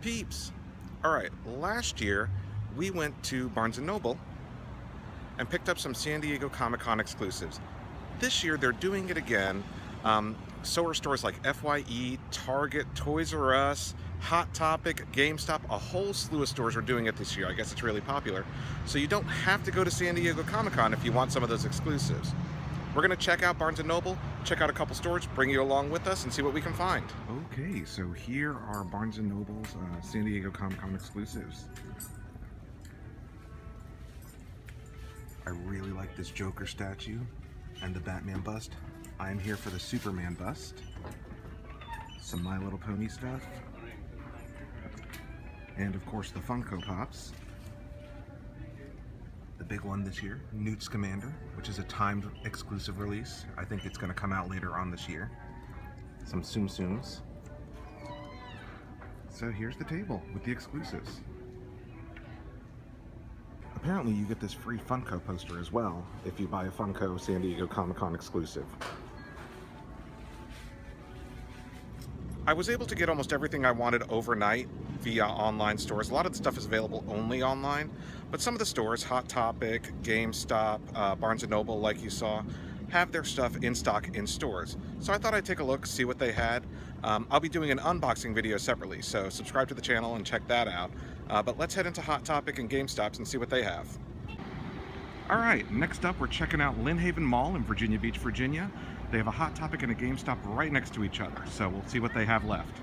Peeps! Alright, last year we went to Barnes & Noble and picked up some San Diego Comic-Con exclusives. This year they're doing it again. So are stores like FYE, Target, Toys R Us, Hot Topic, Gamestop, a whole slew of stores are doing it this year. I guess it's really popular. So you don't have to go to San Diego Comic-Con if you want some of those exclusives. We're going to check out Barnes & Noble, check out a couple stores, bring you along with us, and see what we can find. Okay, so here are Barnes & Noble's San Diego Comic-Con exclusives. I really like this Joker statue and the Batman bust. I'm here for the Superman bust. Some My Little Pony stuff. And of course the Funko Pops. The big one this year, Newt Scamander, which is a timed exclusive release. I think it's going to come out later on this year. Some Tsum Tsums. So here's the table with the exclusives. Apparently you get this free Funko poster as well if you buy a Funko San Diego Comic-Con exclusive. I was able to get almost everything I wanted overnight via online stores. A lot of the stuff is available only online, but some of the stores, Hot Topic, GameStop, Barnes & Noble, like you saw, have their stuff in stock in stores. So I thought I'd take a look, see what they had. I'll be doing an unboxing video separately, so subscribe to the channel and check that out. But let's head into Hot Topic and GameStops and see what they have. Alright, next up we're checking out Lynn Haven Mall in Virginia Beach, Virginia. They have a Hot Topic and a GameStop right next to each other, so we'll see what they have left.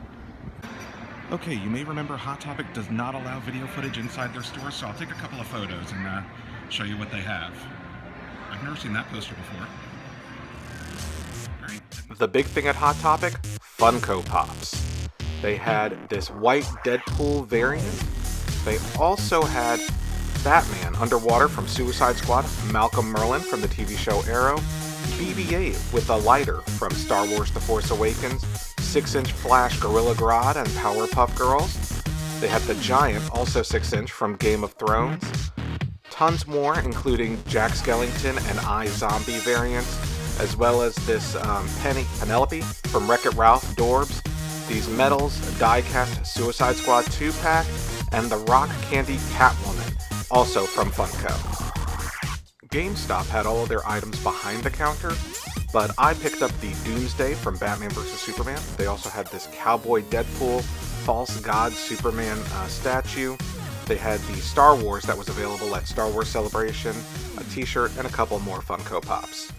Okay, you may remember Hot Topic does not allow video footage inside their stores, so I'll take a couple of photos and show you what they have. I've never seen that poster before. All right. The big thing at Hot Topic, Funko Pops. They had this white Deadpool variant. They also had Batman Underwater from Suicide Squad, Malcolm Merlyn from the TV show Arrow, BB-8 with a lighter from Star Wars The Force Awakens, 6-inch Flash Gorilla Grodd and Powerpuff Girls. They had the Giant, also 6-inch from Game of Thrones. Tons more, including Jack Skellington and iZombie variants, as well as this Penelope from Wreck-It Ralph Dorbs, these Metals, die-cast Suicide Squad 2-pack, and the Rock Candy Catwoman, also from Funko. GameStop had all of their items behind the counter, but I picked up the Doomsday from Batman vs. Superman. They also had this Cowboy Deadpool, False God Superman statue. They had the Star Wars that was available at Star Wars Celebration, a t-shirt, and a couple more Funko Pops.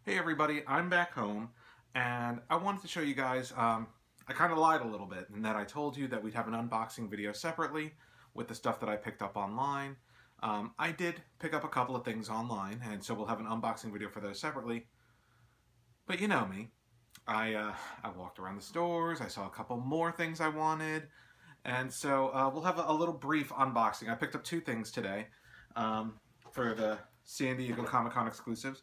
Hey everybody, I'm back home, and I wanted to show you guys, I kind of lied a little bit in that I told you that we'd have an unboxing video separately with the stuff that I picked up online. I did pick up a couple of things online, and so we'll have an unboxing video for those separately. But you know me. I walked around the stores, I saw a couple more things I wanted, and so we'll have a little brief unboxing. I picked up two things today for the San Diego Comic-Con exclusives.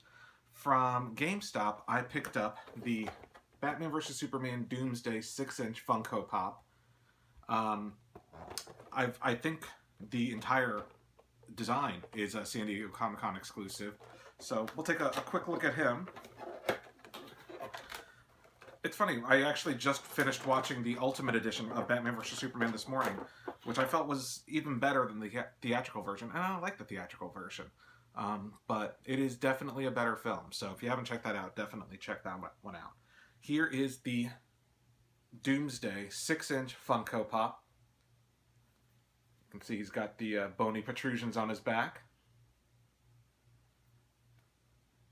From GameStop, I picked up the Batman vs. Superman Doomsday 6-inch Funko Pop. I think the entire design is a San Diego Comic-Con exclusive, so we'll take a quick look at him. It's funny, I actually just finished watching the Ultimate Edition of Batman vs. Superman this morning, which I felt was even better than the theatrical version, and I like the theatrical version, but it is definitely a better film, so if you haven't checked that out, definitely check that one out. Here is the Doomsday 6-inch Funko Pop. You can see he's got the bony protrusions on his back.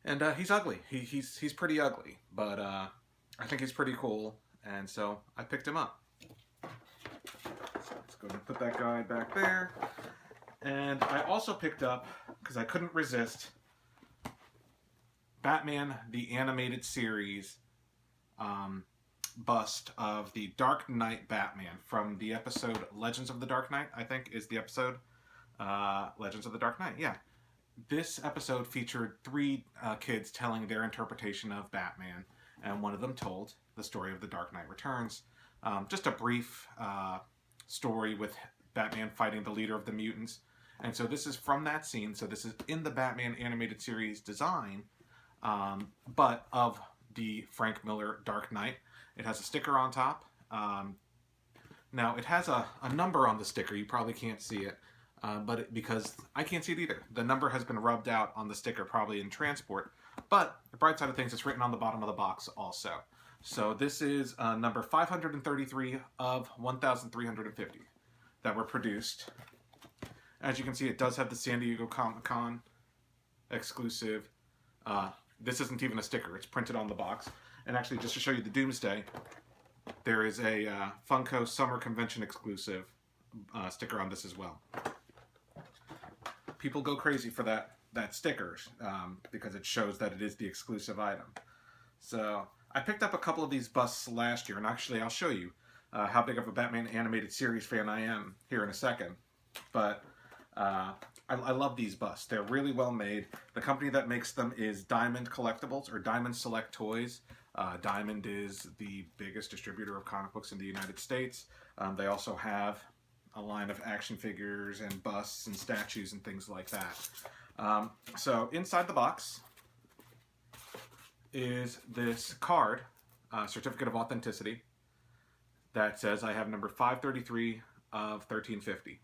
And he's ugly. He's pretty ugly, but I think he's pretty cool, and so I picked him up. So let's go and put that guy back there. And I also picked up, because I couldn't resist, Batman the Animated Series bust of the Dark Knight Batman from the episode Legends of the Dark Knight, I think is the episode. Legends of the Dark Knight, yeah. This episode featured three kids telling their interpretation of Batman, and one of them told the story of the Dark Knight Returns. Just a brief story with Batman fighting the leader of the mutants. And so this is from that scene, so this is in the Batman animated series design, but of the Frank Miller Dark Knight. It has a sticker on top. Now, it has a number on the sticker. You probably can't see it, because I can't see it either. The number has been rubbed out on the sticker, probably in transport. But the bright side of things, it's written on the bottom of the box also. So this is number 533 of 1,350 that were produced. As you can see, it does have the San Diego Comic-Con exclusive. This isn't even a sticker. It's printed on the box. And actually, just to show you the Doomsday, there is a Funko Summer Convention exclusive sticker on this as well. People go crazy for that sticker because it shows that it is the exclusive item. So I picked up a couple of these busts last year, and actually I'll show you how big of a Batman animated series fan I am here in a second. But I love these busts. They're really well made. The company that makes them is Diamond Collectibles, or Diamond Select Toys. Diamond is the biggest distributor of comic books in the United States. They also have a line of action figures and busts and statues and things like that. So inside the box is this card, certificate of authenticity, that says I have number 533 of 1350.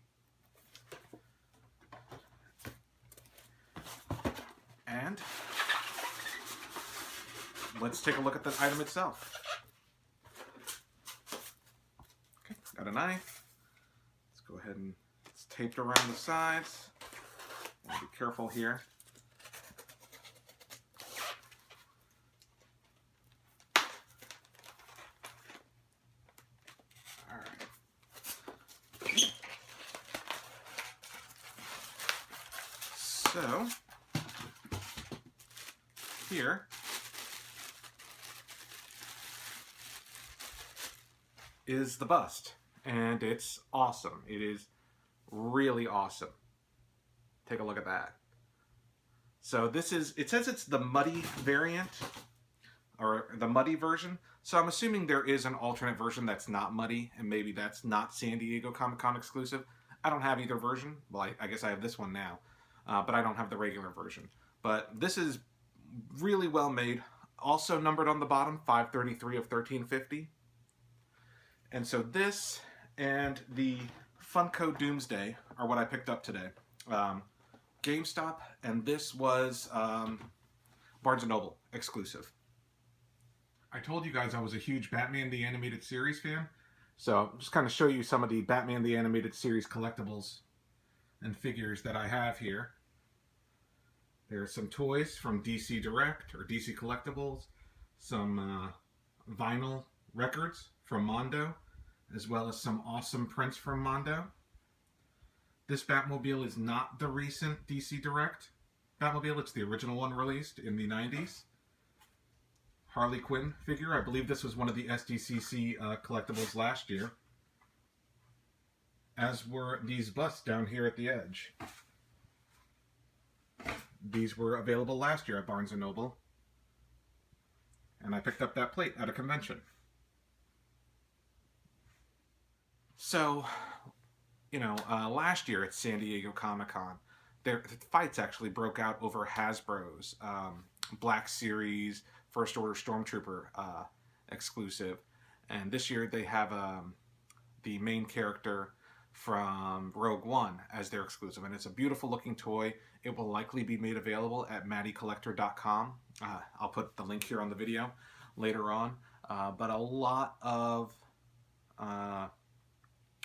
And let's take a look at the item itself. Okay, got a knife. Let's go ahead and it's taped around the sides. Be careful here. All right. So here is the bust, and it's awesome. It is really awesome. Take a look at that. So this is, it says it's the muddy variant, or the muddy version. So I'm assuming there is an alternate version that's not muddy, and maybe that's not San Diego Comic-Con exclusive. I don't have either version. Well, I guess I have this one now, but I don't have the regular version. But this is really well made. Also numbered on the bottom, 533 of 1350. And so this and the Funko Doomsday are what I picked up today. Gamestop, and this was Barnes & Noble exclusive. I told you guys I was a huge Batman the Animated Series fan, so just kind of show you some of the Batman the Animated Series collectibles and figures that I have here. There's some toys from DC Direct, or DC Collectibles, some vinyl records from Mondo, as well as some awesome prints from Mondo. This Batmobile is not the recent DC Direct Batmobile, it's the original one released in the 90s. Harley Quinn figure, I believe this was one of the SDCC collectibles last year. As were these busts down here at the edge. These were available last year at Barnes & Noble. And I picked up that plate at a convention. So, you know, last year at San Diego Comic-Con, the fights actually broke out over Hasbro's Black Series First Order Stormtrooper exclusive. And this year they have the main character from Rogue One as their exclusive. And it's a beautiful looking toy. It will likely be made available at maddiecollector.com. I'll put the link here on the video later on. But a lot of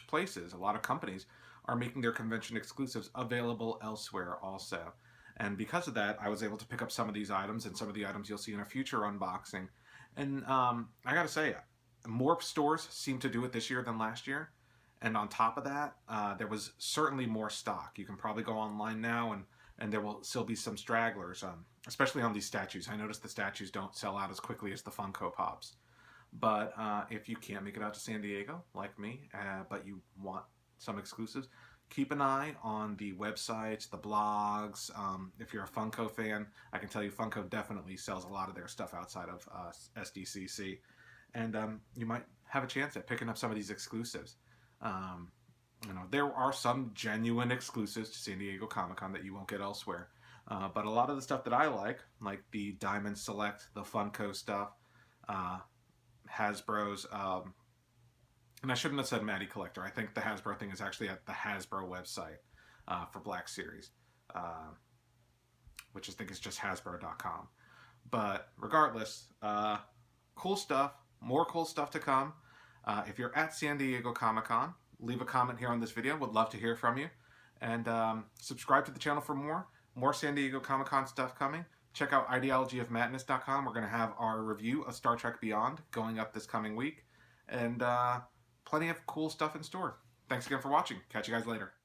places, a lot of companies are making their convention exclusives available elsewhere also. And because of that, I was able to pick up some of these items and some of the items you'll see in a future unboxing. And I gotta say, more stores seem to do it this year than last year. And on top of that, there was certainly more stock. You can probably go online now and there will still be some stragglers, especially on these statues. I noticed the statues don't sell out as quickly as the Funko Pops. But if you can't make it out to San Diego, like me, but you want some exclusives, keep an eye on the websites, the blogs. If you're a Funko fan, I can tell you Funko definitely sells a lot of their stuff outside of SDCC. And you might have a chance at picking up some of these exclusives. You know, there are some genuine exclusives to San Diego Comic-Con that you won't get elsewhere. But a lot of the stuff that I like the Diamond Select, the Funko stuff, Hasbro's And I shouldn't have said Maddie Collector. I think the Hasbro thing is actually at the Hasbro website for Black Series, which I think is just Hasbro.com. But regardless, cool stuff. More cool stuff to come. If you're at San Diego Comic-Con, leave a comment here on this video. Would love to hear from you. And subscribe to the channel for more San Diego Comic-Con stuff coming. Check out ideologyofmadness.com. We're going to have our review of Star Trek Beyond going up this coming week. And plenty of cool stuff in store. Thanks again for watching. Catch you guys later.